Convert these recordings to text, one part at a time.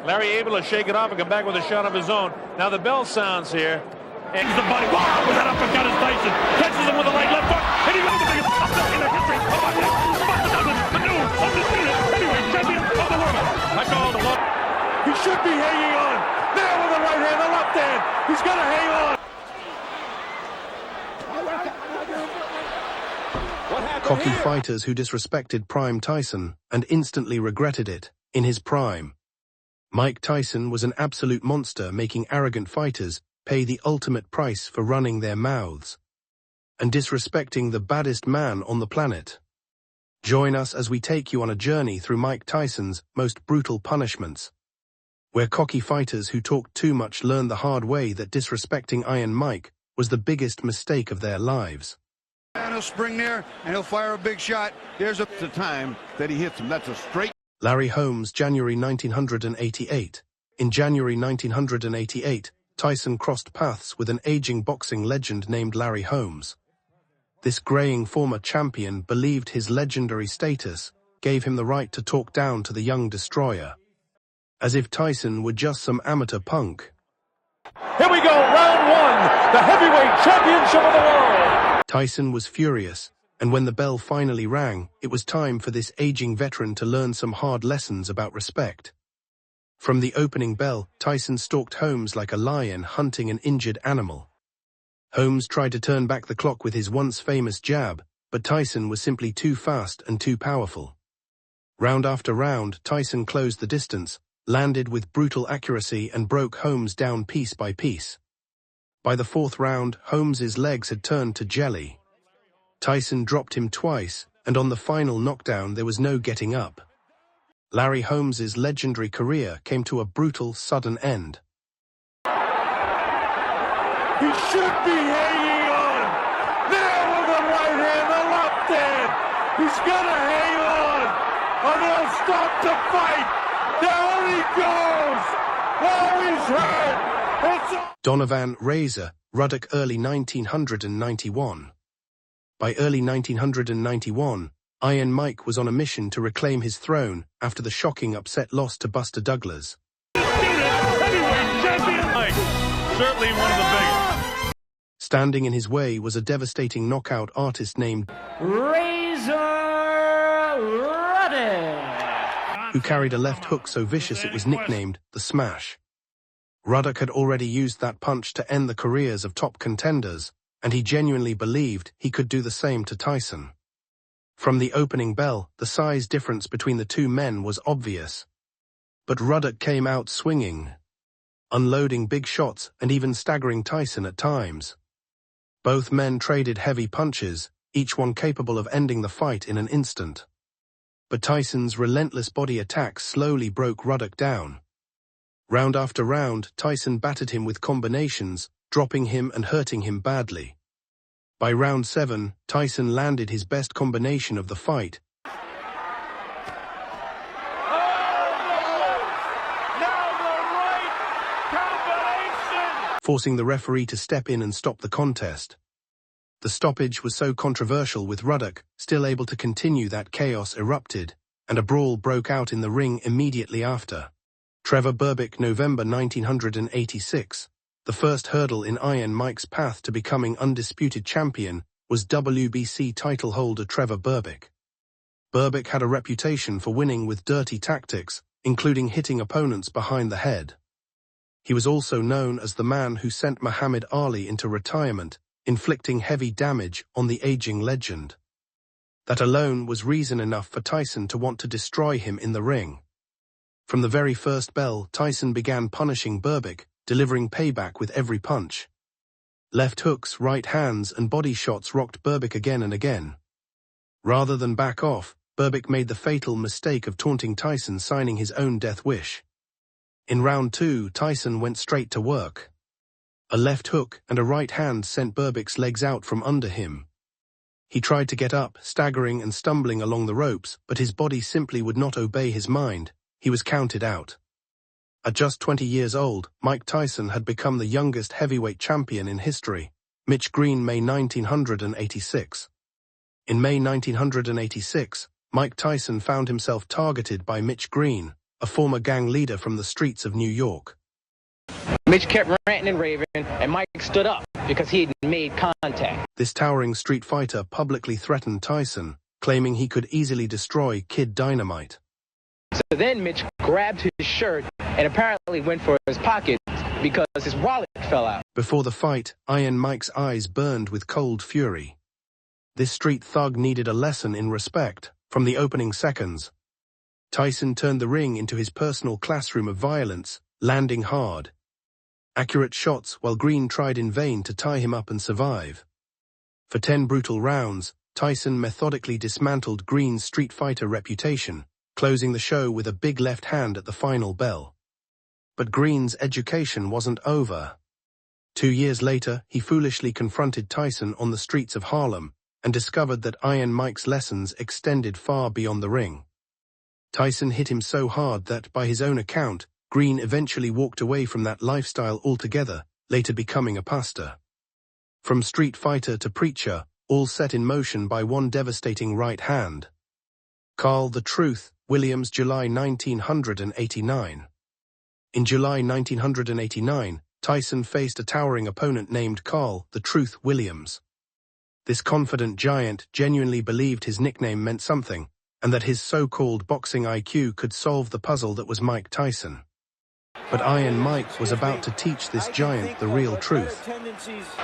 Larry able to shake it off and come back with a shot of his own. Now the bell sounds here. And the body. Wow, with that uppercut is Tyson. Catches him with the right left hook. And he wins the biggest upset in the history of boxing. The new undisputed heavyweight champion of the world. I call the look. He should be hanging on. Now with the right hand, the left hand. He's got to hang on. Cocky fighters who disrespected Prime Tyson and instantly regretted it in his prime. Mike Tyson was an absolute monster, making arrogant fighters pay the ultimate price for running their mouths and disrespecting the baddest man on the planet. Join us as we take you on a journey through Mike Tyson's most brutal punishments, where cocky fighters who talked too much learned the hard way that disrespecting Iron Mike was the biggest mistake of their lives. And he'll spring there, and he'll fire a big shot. There's the time that he hits him. That's a straight. Larry Holmes, January 1988. In January 1988, Tyson crossed paths with an aging boxing legend named Larry Holmes. This graying former champion believed his legendary status gave him the right to talk down to the young destroyer, as if Tyson were just some amateur punk. Here we go, round one, the heavyweight championship of the world. Tyson was furious, and when the bell finally rang, it was time for this aging veteran to learn some hard lessons about respect. From the opening bell, Tyson stalked Holmes like a lion hunting an injured animal. Holmes tried to turn back the clock with his once famous jab, but Tyson was simply too fast and too powerful. Round after round, Tyson closed the distance, landed with brutal accuracy and broke Holmes down piece by piece. By the fourth round, Holmes's legs had turned to jelly. Tyson dropped him twice, and on the final knockdown there was no getting up. Larry Holmes's legendary career came to a brutal, sudden end. He should be hanging on! Now with the right hand, the left hand! He's gonna hang on! Or they'll stop the fight! Down he goes! Oh, he's hurt! Donovan Razor, Ruddock, early 1991. By early 1991, Iron Mike was on a mission to reclaim his throne after the shocking upset loss to Buster Douglas. Heavyweight champion Mike, certainly one of the biggest. Standing in his way was a devastating knockout artist named Razor Ruddock, who carried a left hook so vicious it was nicknamed the Smash. Ruddock had already used that punch to end the careers of top contenders, and he genuinely believed he could do the same to Tyson. From the opening bell, the size difference between the two men was obvious. But Ruddock came out swinging, unloading big shots and even staggering Tyson at times. Both men traded heavy punches, each one capable of ending the fight in an instant. But Tyson's relentless body attacks slowly broke Ruddock down. Round after round, Tyson battered him with combinations, dropping him and hurting him badly. By round 7, Tyson landed his best combination of the fight, forcing the referee to step in and stop the contest. The stoppage was so controversial, with Ruddock still able to continue, that chaos erupted, and a brawl broke out in the ring immediately after. Trevor Berbick, November 1986. The first hurdle in Iron Mike's path to becoming undisputed champion was WBC title holder Trevor Berbick. Berbick had a reputation for winning with dirty tactics, including hitting opponents behind the head. He was also known as the man who sent Muhammad Ali into retirement, inflicting heavy damage on the aging legend. That alone was reason enough for Tyson to want to destroy him in the ring. From the very first bell, Tyson began punishing Berbick, delivering payback with every punch. Left hooks, right hands, and body shots rocked Berbick again and again. Rather than back off, Berbick made the fatal mistake of taunting Tyson, signing his own death wish. In round 2, Tyson went straight to work. A left hook and a right hand sent Berbick's legs out from under him. He tried to get up, staggering and stumbling along the ropes, but his body simply would not obey his mind. He was counted out. At just 20 years old, Mike Tyson had become the youngest heavyweight champion in history. Mitch Green, May 1986. In May 1986, Mike Tyson found himself targeted by Mitch Green, a former gang leader from the streets of New York. Mitch kept ranting and raving, and Mike stood up because he had made contact. This towering street fighter publicly threatened Tyson, claiming he could easily destroy Kid Dynamite. So then Mitch grabbed his shirt and apparently went for his pocket because his wallet fell out. Before the fight, Iron Mike's eyes burned with cold fury. This street thug needed a lesson in respect from the opening seconds. Tyson turned the ring into his personal classroom of violence, landing hard. Accurate shots while Green tried in vain to tie him up and survive. For 10 brutal rounds, Tyson methodically dismantled Green's street fighter reputation, closing the show with a big left hand at the final bell. But Green's education wasn't over. 2 years later, he foolishly confronted Tyson on the streets of Harlem and discovered that Iron Mike's lessons extended far beyond the ring. Tyson hit him so hard that, by his own account, Green eventually walked away from that lifestyle altogether, later becoming a pastor. From street fighter to preacher, all set in motion by one devastating right hand. Carl "The Truth" Williams, July 1989. In July 1989, Tyson faced a towering opponent named Carl "The Truth" Williams. This confident giant genuinely believed his nickname meant something, and that his so-called boxing IQ could solve the puzzle that was Mike Tyson. But Iron Mike was about to teach this giant the real truth.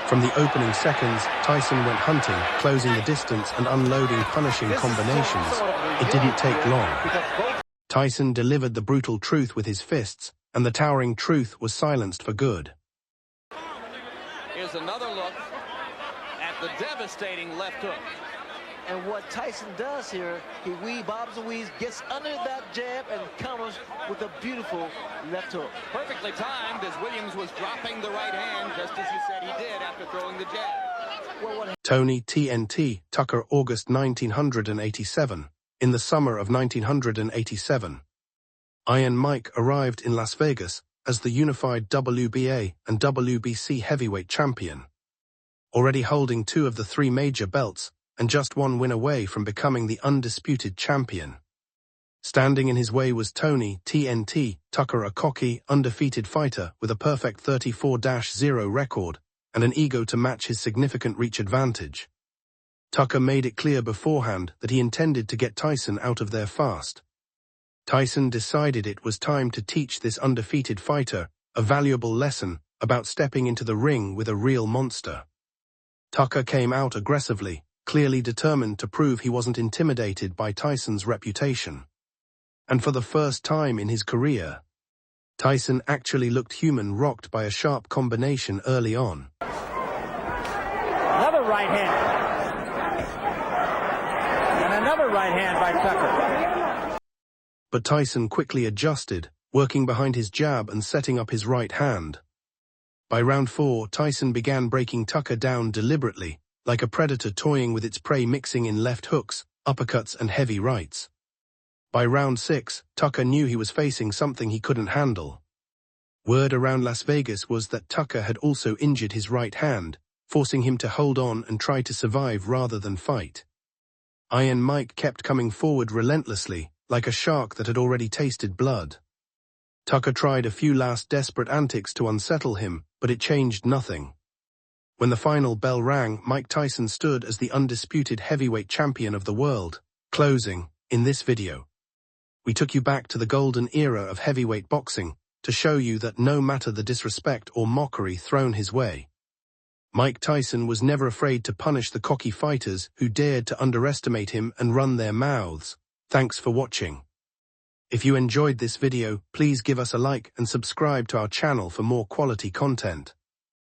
From the opening seconds, Tyson went hunting, closing the distance and unloading punishing combinations. It didn't take long. Tyson delivered the brutal truth with his fists, and the towering truth was silenced for good. Here's another look at the devastating left hook. And what Tyson does here, he bobs and weaves, gets under that jab and counters with a beautiful left hook. Perfectly timed as Williams was dropping the right hand, just as he said he did after throwing the jab. Tony TNT Tucker, August 1987. In the summer of 1987, Iron Mike arrived in Las Vegas as the unified WBA and WBC heavyweight champion. Already holding 2 of the 3 major belts, and just 1 win away from becoming the undisputed champion. Standing in his way was Tony TNT Tucker, a cocky, undefeated fighter with a perfect 34-0 record and an ego to match his significant reach advantage. Tucker made it clear beforehand that he intended to get Tyson out of there fast. Tyson decided it was time to teach this undefeated fighter a valuable lesson about stepping into the ring with a real monster. Tucker came out aggressively, clearly determined to prove he wasn't intimidated by Tyson's reputation. And for the first time in his career, Tyson actually looked human, rocked by a sharp combination early on. Another right hand. And another right hand by Tucker. But Tyson quickly adjusted, working behind his jab and setting up his right hand. By round 4, Tyson began breaking Tucker down deliberately, like a predator toying with its prey, mixing in left hooks, uppercuts and heavy rights. By round 6, Tucker knew he was facing something he couldn't handle. Word around Las Vegas was that Tucker had also injured his right hand, forcing him to hold on and try to survive rather than fight. Iron Mike kept coming forward relentlessly, like a shark that had already tasted blood. Tucker tried a few last desperate antics to unsettle him, but it changed nothing. When the final bell rang, Mike Tyson stood as the undisputed heavyweight champion of the world. Closing, in this video, we took you back to the golden era of heavyweight boxing to show you that no matter the disrespect or mockery thrown his way, Mike Tyson was never afraid to punish the cocky fighters who dared to underestimate him and run their mouths. Thanks for watching. If you enjoyed this video, please give us a like and subscribe to our channel for more quality content.